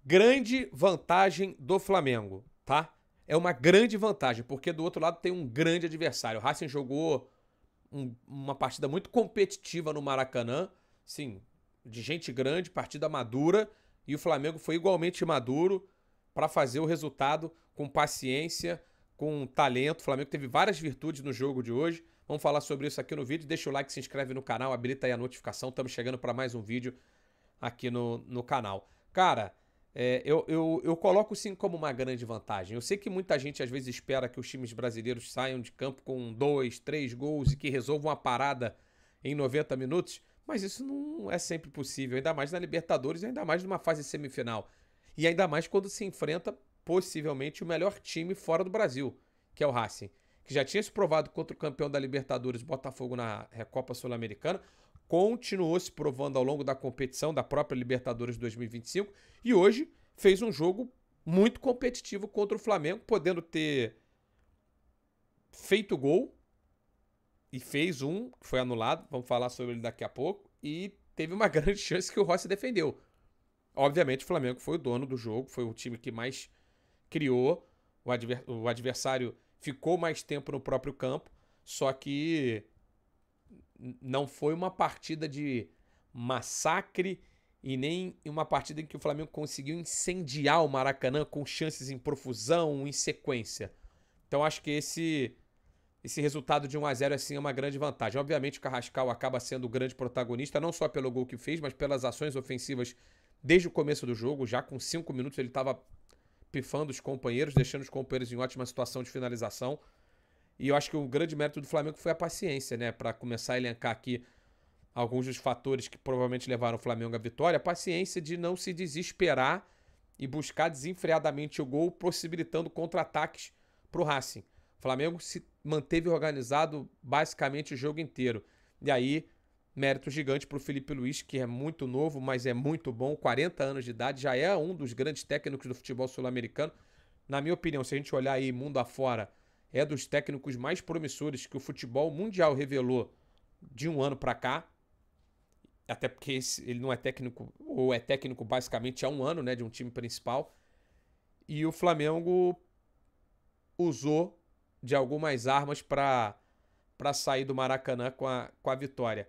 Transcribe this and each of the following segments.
grande vantagem do Flamengo, tá? É uma grande vantagem, porque do outro lado tem um grande adversário. O Racing jogou uma partida muito competitiva no Maracanã, sim, de gente grande, partida madura, e o Flamengo foi igualmente maduro para fazer o resultado com paciência, com talento. O Flamengo teve várias virtudes no jogo de hoje. Vamos falar sobre isso aqui no vídeo. Deixa o like, se inscreve no canal, habilita aí a notificação. Estamos chegando para mais um vídeo aqui no canal. Cara, eu coloco sim como uma grande vantagem. Eu sei que muita gente às vezes espera que os times brasileiros saiam de campo com 2, 3 gols e que resolvam a parada em 90 minutos, mas isso não é sempre possível, ainda mais na Libertadores, ainda mais numa fase semifinal. E ainda mais quando se enfrenta possivelmente o melhor time fora do Brasil, que é o Racing, que já tinha se provado contra o campeão da Libertadores, Botafogo, na Recopa Sul-Americana, continuou se provando ao longo da competição da própria Libertadores 2025 e hoje fez um jogo muito competitivo contra o Flamengo, podendo ter feito gol e fez um, que foi anulado, vamos falar sobre ele daqui a pouco, e teve uma grande chance que o Rossi defendeu. Obviamente o Flamengo foi o dono do jogo, foi o time que mais criou, o adversário ficou mais tempo no próprio campo, só que não foi uma partida de massacre e nem uma partida em que o Flamengo conseguiu incendiar o Maracanã com chances em profusão, em sequência. Então acho que esse resultado de 1-0 assim é uma grande vantagem. Obviamente o Carrascal acaba sendo o grande protagonista, não só pelo gol que fez, mas pelas ações ofensivas desde o começo do jogo. Já com 5 minutos ele estava pifando os companheiros, deixando os companheiros em ótima situação de finalização. E eu acho que o grande mérito do Flamengo foi a paciência, né? Para começar a elencar aqui alguns dos fatores que provavelmente levaram o Flamengo à vitória. A paciência de não se desesperar e buscar desenfreadamente o gol, possibilitando contra-ataques para o Racing. O Flamengo se manteve organizado basicamente o jogo inteiro. E aí, mérito gigante para o Felipe Luiz, que é muito novo, mas é muito bom. 40 anos de idade, já é um dos grandes técnicos do futebol sul-americano. Na minha opinião, se a gente olhar aí mundo afora, é dos técnicos mais promissores que o futebol mundial revelou de um ano para cá. Até porque ele não é técnico, ou é técnico basicamente há um ano, né, de um time principal. E o Flamengo usou de algumas armas para sair do Maracanã com a vitória.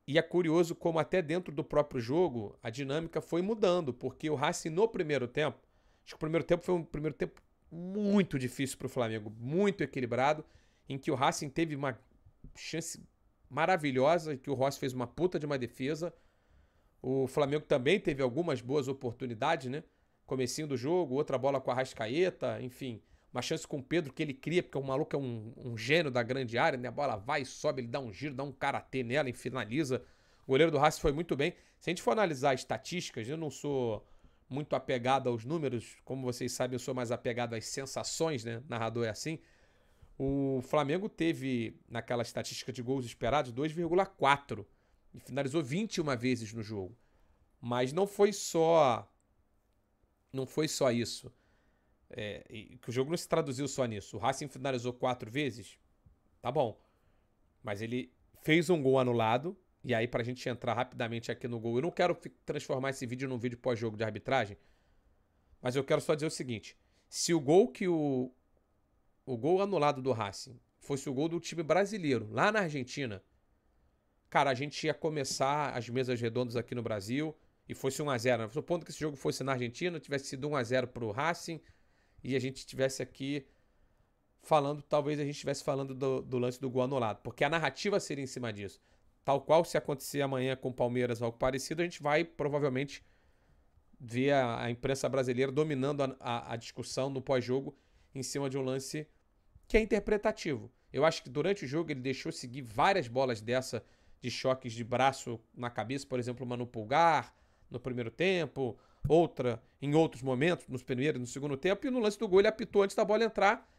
E é curioso como até dentro do próprio jogo a dinâmica foi mudando, porque o Racing no primeiro tempo, acho que o primeiro tempo foi um primeiro tempo muito difícil para o Flamengo, muito equilibrado, em que o Racing teve uma chance maravilhosa e que o Rossi fez uma puta de uma defesa. O Flamengo também teve algumas boas oportunidades, né? Comecinho do jogo, outra bola com a Arrascaeta, enfim, uma chance com o Pedro que ele cria, porque o maluco é um gênio da grande área, né? A bola vai, sobe, ele dá um giro, dá um karatê nela e finaliza. O goleiro do Racing foi muito bem. Se a gente for analisar estatísticas, eu não sou muito apegado aos números, como vocês sabem, eu sou mais apegado às sensações, né? Narrador é assim. O Flamengo teve, naquela estatística de gols esperados, 2,4 e finalizou 21 vezes no jogo. Mas não foi só isso. Que o jogo não se traduziu só nisso. O Racing finalizou 4 vezes, tá bom. Mas ele fez um gol anulado. E aí, pra gente entrar rapidamente aqui no gol, eu não quero transformar esse vídeo num vídeo pós-jogo de arbitragem, mas eu quero só dizer o seguinte: se o gol que o gol anulado do Racing fosse o gol do time brasileiro, lá na Argentina, cara, a gente ia começar as mesas redondas aqui no Brasil e fosse 1-0. Né? Supondo que esse jogo fosse na Argentina, tivesse sido 1-0 pro Racing e a gente estivesse aqui falando, talvez a gente estivesse falando do lance do gol anulado, porque a narrativa seria em cima disso. Tal qual se acontecer amanhã com o Palmeiras ou algo parecido, a gente vai provavelmente ver a imprensa brasileira dominando a discussão no pós-jogo em cima de um lance que é interpretativo. Eu acho que durante o jogo ele deixou seguir várias bolas dessa de choques de braço na cabeça, por exemplo, uma no pulgar, no primeiro tempo, outra em outros momentos, no primeiro e no segundo tempo, e no lance do gol ele apitou antes da bola entrar.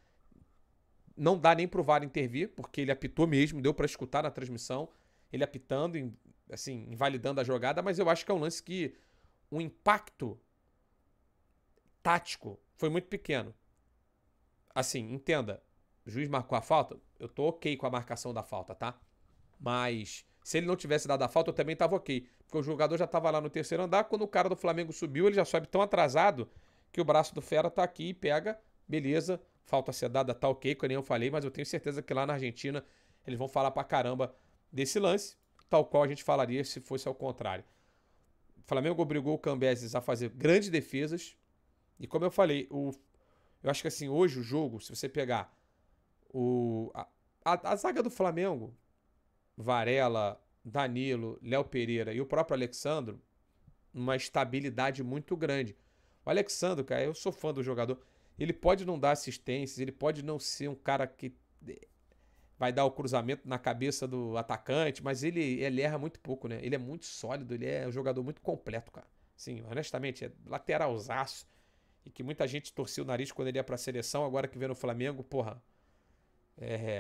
Não dá nem pro VAR intervir, porque ele apitou mesmo, deu para escutar na transmissão, ele apitando, assim, invalidando a jogada, mas eu acho que é um lance que o impacto tático foi muito pequeno. Assim, entenda, o juiz marcou a falta, eu tô ok com a marcação da falta, tá? Mas Se ele não tivesse dado a falta, eu também tava ok. Porque o jogador já tava lá no terceiro andar, quando o cara do Flamengo subiu, ele já sobe tão atrasado que o braço do Fera tá aqui e pega, beleza, falta ser dada, tá ok, como eu falei, mas eu tenho certeza que lá na Argentina eles vão falar pra caramba desse lance, tal qual a gente falaria se fosse ao contrário. O Flamengo obrigou o Cambeses a fazer grandes defesas, e como eu falei, eu acho que assim, hoje o jogo, se você pegar a zaga do Flamengo, Varela, Danilo, Léo Pereira e o próprio Alexandro, uma estabilidade muito grande. O Alexandro, cara, eu sou fã do jogador. Ele pode não dar assistências, ele pode não ser um cara que vai dar o cruzamento na cabeça do atacante, mas ele erra muito pouco, né? Ele é muito sólido, ele é um jogador muito completo, cara. Sim, honestamente, é lateralzaço. E que muita gente torcia o nariz quando ele ia pra seleção, agora que vê no Flamengo, porra,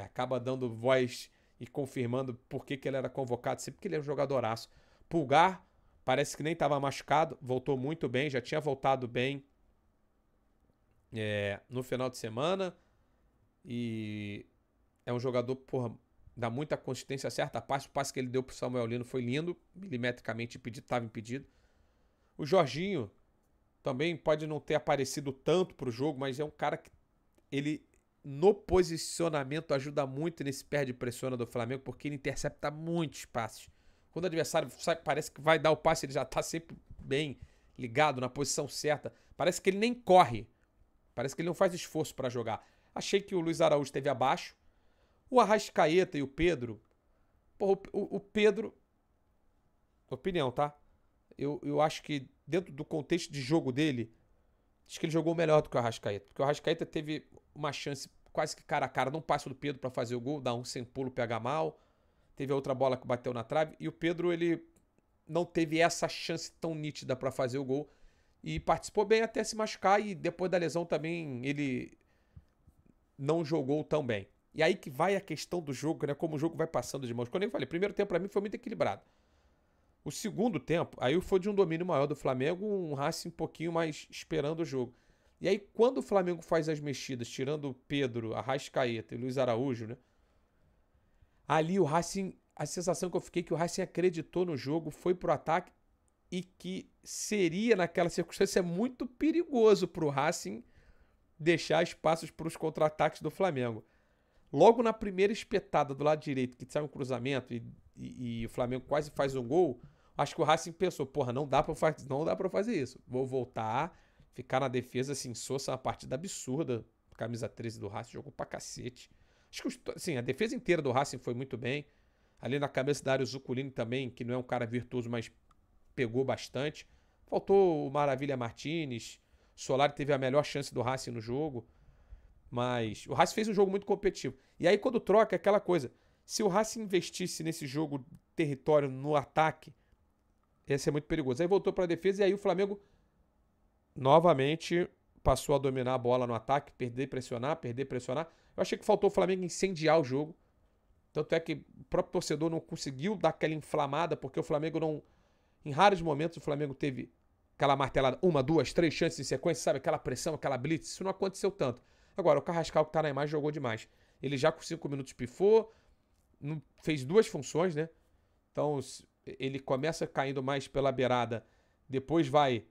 acaba dando voz e confirmando por que ele era convocado, sempre que ele é um jogadoraço. Pulgar, parece que nem estava machucado, voltou muito bem, já tinha voltado bem no final de semana. E é um jogador, porra, dá muita consistência, certa passe. O passe que ele deu pro Samuel Lino foi lindo, milimetricamente impedido, estava impedido. O Jorginho também pode não ter aparecido tanto pro jogo, mas é um cara que ele no posicionamento ajuda muito nesse perde-pressiona do Flamengo, porque ele intercepta muitos passes. Quando o adversário parece que vai dar o passe, ele já tá sempre bem ligado, na posição certa. Parece que ele nem corre. Parece que ele não faz esforço para jogar. Achei que o Luiz Araújo esteve abaixo. O Arrascaeta e o Pedro... Porra, o Pedro... Opinião, tá? Eu acho que dentro do contexto de jogo dele, acho que ele jogou melhor do que o Arrascaeta. Porque o Arrascaeta teve uma chance quase que cara a cara, não passa do Pedro para fazer o gol, dá um sem pulo, pega mal. Teve a outra bola que bateu na trave. E o Pedro, ele não teve essa chance tão nítida para fazer o gol. E participou bem até se machucar. E depois da lesão também ele não jogou tão bem. E aí que vai a questão do jogo, né? Como o jogo vai passando de mãos. Quando eu falei, primeiro tempo para mim foi muito equilibrado. O segundo tempo, aí foi de um domínio maior do Flamengo, um Racing um pouquinho mais esperando o jogo. E aí, quando o Flamengo faz as mexidas, tirando o Pedro, Arrascaeta e Luiz Araújo, né? Ali o Racing, a sensação que eu fiquei é que o Racing acreditou no jogo, foi pro ataque e que seria, naquela circunstância, muito perigoso pro Racing deixar espaços para os contra-ataques do Flamengo. Logo na primeira espetada do lado direito, que sai um cruzamento e o Flamengo quase faz um gol, acho que o Racing pensou, porra, não dá pra fazer isso. Vou voltar, ficar na defesa, assim, Sousa, uma partida absurda. Camisa 13 do Racing, jogou pra cacete. Acho que, assim, a defesa inteira do Racing foi muito bem. Ali na cabeça da área o Zuculini também, que não é um cara virtuoso, mas pegou bastante. Faltou o Maravilha Martinez. Solari teve a melhor chance do Racing no jogo. Mas o Racing fez um jogo muito competitivo. E aí quando troca é aquela coisa. Se o Racing investisse nesse jogo território no ataque, ia ser muito perigoso. Aí voltou para a defesa e aí o Flamengo novamente passou a dominar a bola no ataque, perder, pressionar. Eu achei que faltou o Flamengo incendiar o jogo. Tanto é que o próprio torcedor não conseguiu dar aquela inflamada, porque o Flamengo não... Em raros momentos o Flamengo teve aquela martelada, 1, 2, 3 chances em sequência, sabe? Aquela pressão, aquela blitz. Isso não aconteceu tanto. Agora, o Carrascal que tá na imagem jogou demais. Ele já com 5 minutos pifou, fez 2 funções, né? Então, ele começa caindo mais pela beirada, depois vai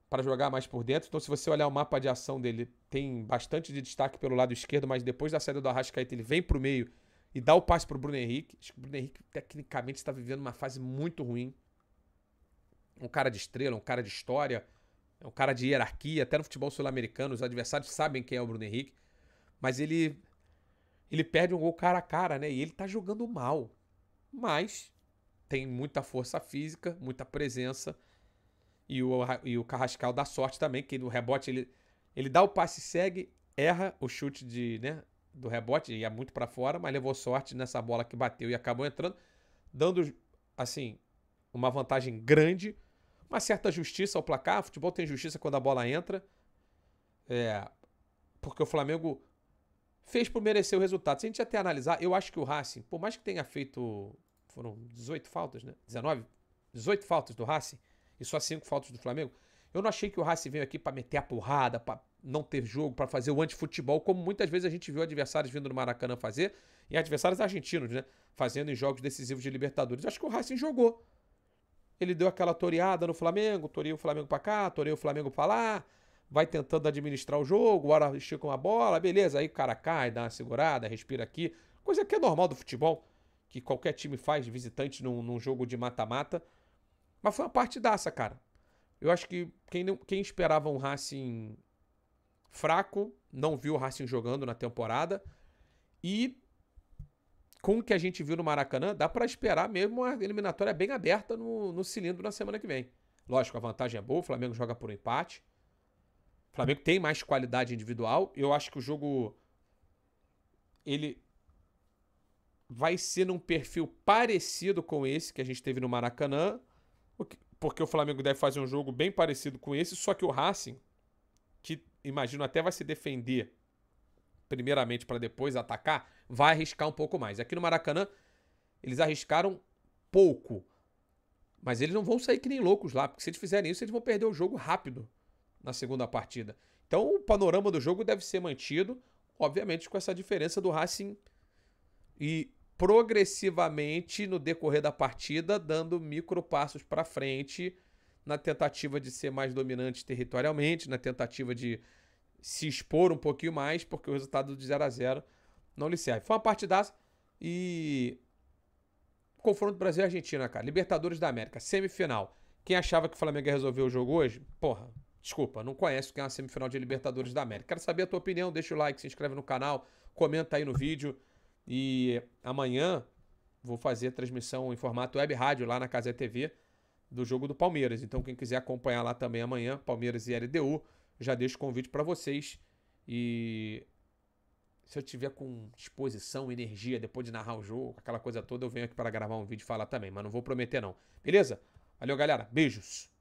para jogar mais por dentro. Então, se você olhar o mapa de ação dele, tem bastante de destaque pelo lado esquerdo, mas depois da saída do Arrascaeta, ele vem pro meio e dá o passe pro Bruno Henrique. Acho que o Bruno Henrique, tecnicamente, está vivendo uma fase muito ruim. Um cara de estrela, um cara de história, é um cara de hierarquia, até no futebol sul-americano, os adversários sabem quem é o Bruno Henrique, mas ele perde um gol cara a cara, né? E ele tá jogando mal, mas tem muita força física, muita presença, e o Carrascal dá sorte também, que no rebote ele dá o passe, segue, erra o chute do rebote, ia muito para fora, mas levou sorte nessa bola que bateu e acabou entrando, dando, assim, uma vantagem grande, uma certa justiça ao placar. O futebol tem justiça quando a bola entra. Porque o Flamengo fez por merecer o resultado. Se a gente até analisar, eu acho que o Racing, por mais que tenha feito... Foram 18 faltas, né? 18 faltas do Racing e só 5 faltas do Flamengo. Eu não achei que o Racing veio aqui pra meter a porrada, pra não ter jogo, para fazer o antifutebol, como muitas vezes a gente viu adversários vindo no Maracanã fazer, e adversários argentinos, né? Fazendo em jogos decisivos de Libertadores. Acho que o Racing jogou. Ele deu aquela toreada no Flamengo, toreia o Flamengo pra cá, toreia o Flamengo pra lá, vai tentando administrar o jogo, hora estica uma bola, beleza, aí o cara cai, dá uma segurada, respira aqui, coisa que é normal do futebol, que qualquer time faz, visitante num jogo de mata-mata, mas foi uma partidaça, cara. Eu acho que quem esperava um Racing fraco, não viu o Racing jogando na temporada, e com o que a gente viu no Maracanã, dá pra esperar mesmo uma eliminatória bem aberta no cilindro na semana que vem. Lógico, a vantagem é boa, o Flamengo joga por um empate. O Flamengo tem mais qualidade individual. Eu acho que o jogo ele vai ser num perfil parecido com esse que a gente teve no Maracanã, porque o Flamengo deve fazer um jogo bem parecido com esse, só que o Racing, que imagino até vai se defender primeiramente para depois atacar, vai arriscar um pouco mais. Aqui no Maracanã, eles arriscaram pouco, mas eles não vão sair que nem loucos lá, porque se eles fizerem isso, eles vão perder o jogo rápido na segunda partida. Então, o panorama do jogo deve ser mantido, obviamente com essa diferença do Racing e progressivamente no decorrer da partida, dando micro passos para frente na tentativa de ser mais dominante territorialmente, na tentativa de se expor um pouquinho mais, porque o resultado de 0-0 não lhe serve. Foi uma partidaça e confronto Brasil e Argentina, cara. Libertadores da América, semifinal. Quem achava que o Flamengo ia resolver o jogo hoje, porra, desculpa, não conhece o que é uma semifinal de Libertadores da América. Quero saber a tua opinião, deixa o like, se inscreve no canal, comenta aí no vídeo. E amanhã vou fazer transmissão em formato web rádio lá na Cazé TV do jogo do Palmeiras. Então quem quiser acompanhar lá também amanhã, Palmeiras e LDU, já deixo o convite para vocês. E se eu tiver com disposição, energia, depois de narrar o jogo, aquela coisa toda, eu venho aqui para gravar um vídeo e falar também. Mas não vou prometer não. Beleza? Valeu, galera. Beijos.